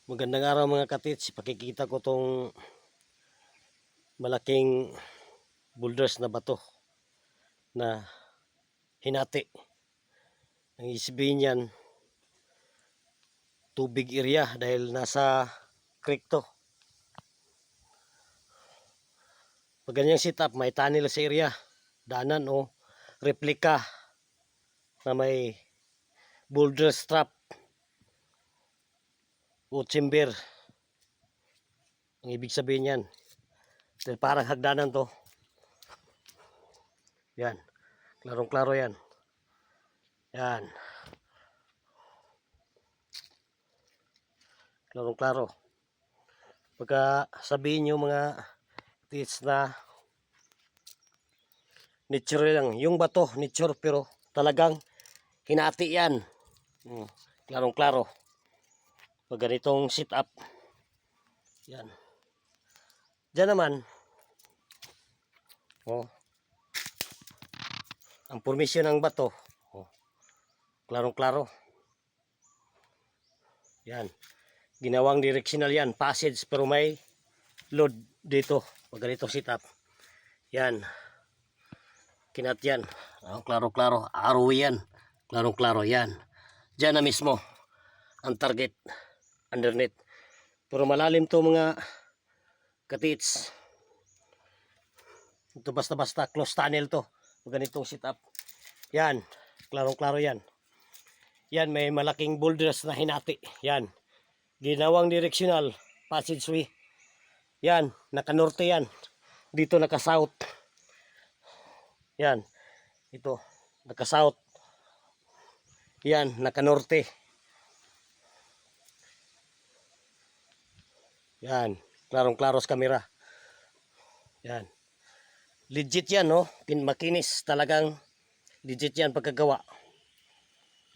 Magandang araw mga katits. Pakikita ko tong malaking boulders na bato na hinati. Ang isipin niyan, tubig area dahil nasa creek to. Pag ganyang setup, may tunnel sa area, daanan o replika na may boulder strap o chamber. Ang ibig sabihin niyan, dahil parang hagdanan to. Yan, klarong-klaro yan. Yan. Klarong-klaro. Pagka sabihin nyo mga tiits na nature lang. Yung bato, nature, pero talagang hinati yan. Klarong-klaro. Pag ganitong sit up. Yan. Diyan naman. Ang formation ng bato. Klarong-klaro. Yan. Ginawang directional yan. Passage pero may load dito. Pag ganitong sit up. Yan. Kinat yan. Klaro-klaro. Arrow yan. Klarong-klaro yan. Diyan na mismo ang target underneath. Pero malalim to mga katits. Ito basta-basta close tunnel to. Pag ganitong sit up. Yan. Klarong-klaro yan. Yan, may malaking boulders na hinati. Yan. Ginawang directional passageway. Yan, naka-norte yan. Dito naka-south. Yan. Ito, naka-south. Yan, naka-norte. Yan, klarong-klaro sa kamera. Yan. Legit yan, no? Makinis talagang legit yan pagkagawa.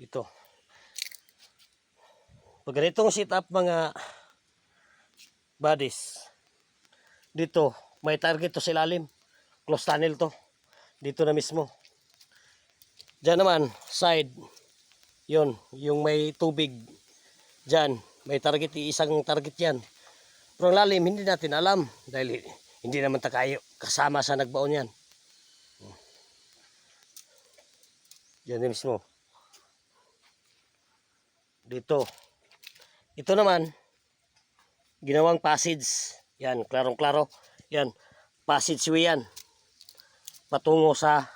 Ito. Pag ganitong sit up mga buddies, dito may target to sa ilalim. Close tunnel to. Dito na mismo. Diyan naman, side. Yun, yung may tubig. Diyan, may target, isang target yan. Pero ang lalim, hindi natin alam. Dahil hindi naman tayo kasama sa nagbaon yan. Diyan mismo. Dito. Ito naman, ginawang passage. Yan, klarong-klaro. Yan, passageway yan. Patungo sa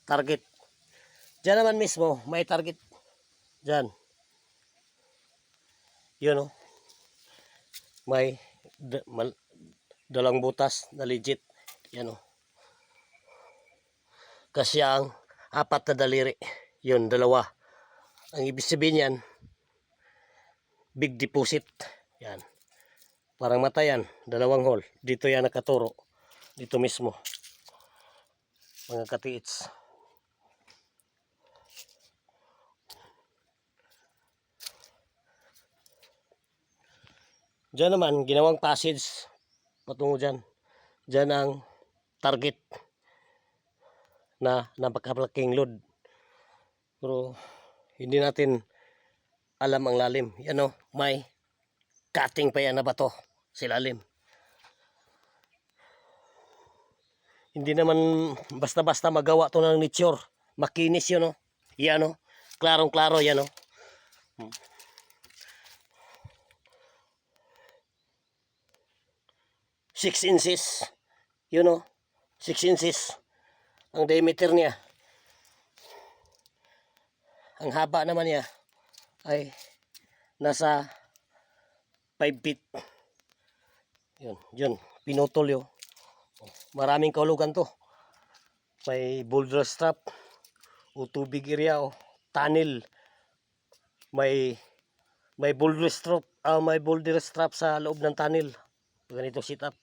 target. Diyan naman mismo, may target. Diyan. Yun o. May dalang butas na legit. Yan o. Kasi ang apat na daliri. Yun, dalawa. Ang ibig sabihin yan, big deposit. Yan. Parang mata yan. Dalawang hole. Dito yan nakaturo. Dito mismo. Mga katiits. Diyan naman, ginawang passage. Patungo dyan. Diyan ang target na napakalaking load. Pero hindi natin alam ang lalim. Yan o, may cutting pa yan na bato sa ilalim. Hindi naman basta-basta magawa to ng nature. Makinis yun o. Yan o, klarong-klaro yan o. 6 inches. Yun o, 6 inches. Ang diameter niya. Ang haba naman niya ay nasa 5 feet. Yun, pinutol yun. Maraming kahulugan to. May boulder strap o tubig area o tunnel. May boulder strap sa loob ng tunnel. Ganito sit up.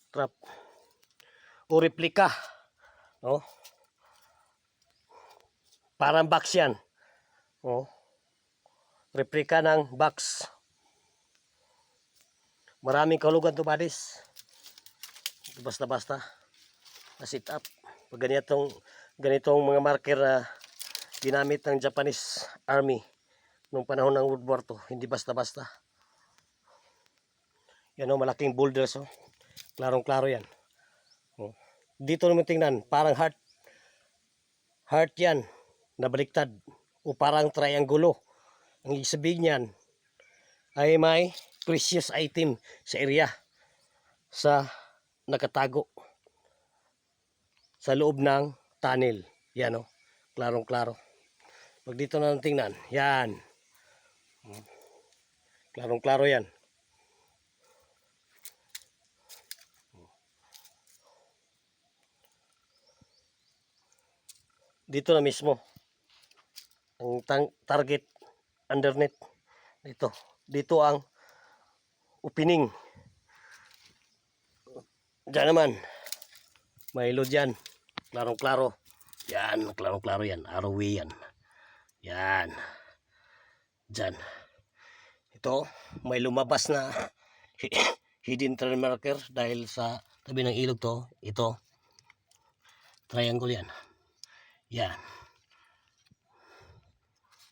Trap. O replika. No? Parang box yan. Oh. Replika ng box. Maraming kahulugan to buddies. Basta-basta na sit up. Pag ganitong mga marker na ginamit ng Japanese Army nung panahon ng World War II, hindi basta-basta. Yan o, malaking boulders o. Klarong-klaro yan. O. Dito naman tingnan, parang heart. Heart yan, nabaliktad. O parang triangulo. Ang ibig sabihin niyan ay may precious item sa area. Sa nakatago. Sa loob ng tunnel. Yan o, klarong-klaro. Pag dito na tingnan, yan. Klarong-klaro yan. Dito na mismo. Ang target underneath. Dito ang opening. Diyan naman. May load yan. Klarong-klaro. Yan, klarong-klaro yan. Arrowway yan. Yan. Diyan. Ito, may lumabas na hidden trail marker dahil sa tabi ng ilog to. Ito, triangle yan. Yan.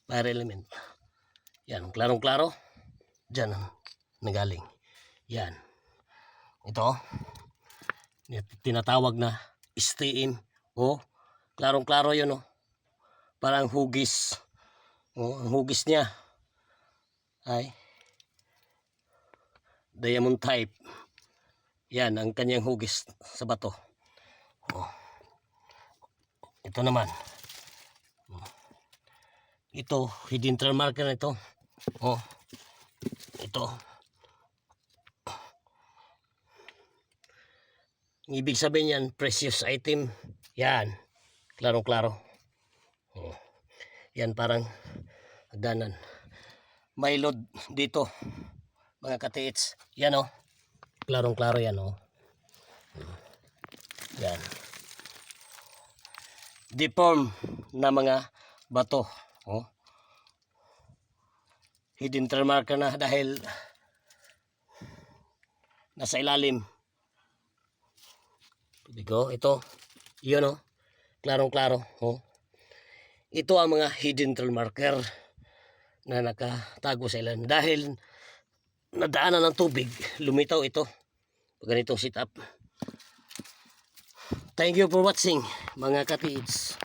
Fire element. Yan, klarong-klaro. Diyan nagaling. Yan. Ito, tinatawag na steam o klarong-klaro yun o. Parang hugis. O, ang hugis niya ay diamond type. Yan ang kanyang hugis sa bato. O. Ito naman. Ito, hidden trail marker na ito. O. Ito. Ibig sabihin yan, precious item. Yan. Klarong-klaro. O. Yan parang hagdanan. May load dito. Mga katiits. Yan o. Klarong-klaro yan o. Yan. Deform na mga bato. O. Hidden trail marker na dahil nasa ilalim. Bigo, ito. Yun o. Klarong-klaro. O. Ito ang mga hidden trail marker na nakatago sa ilalim. Dahil nadaanan ng tubig, lumitaw ito. Pag ganitong sit up. Thank you for watching, mga katiits.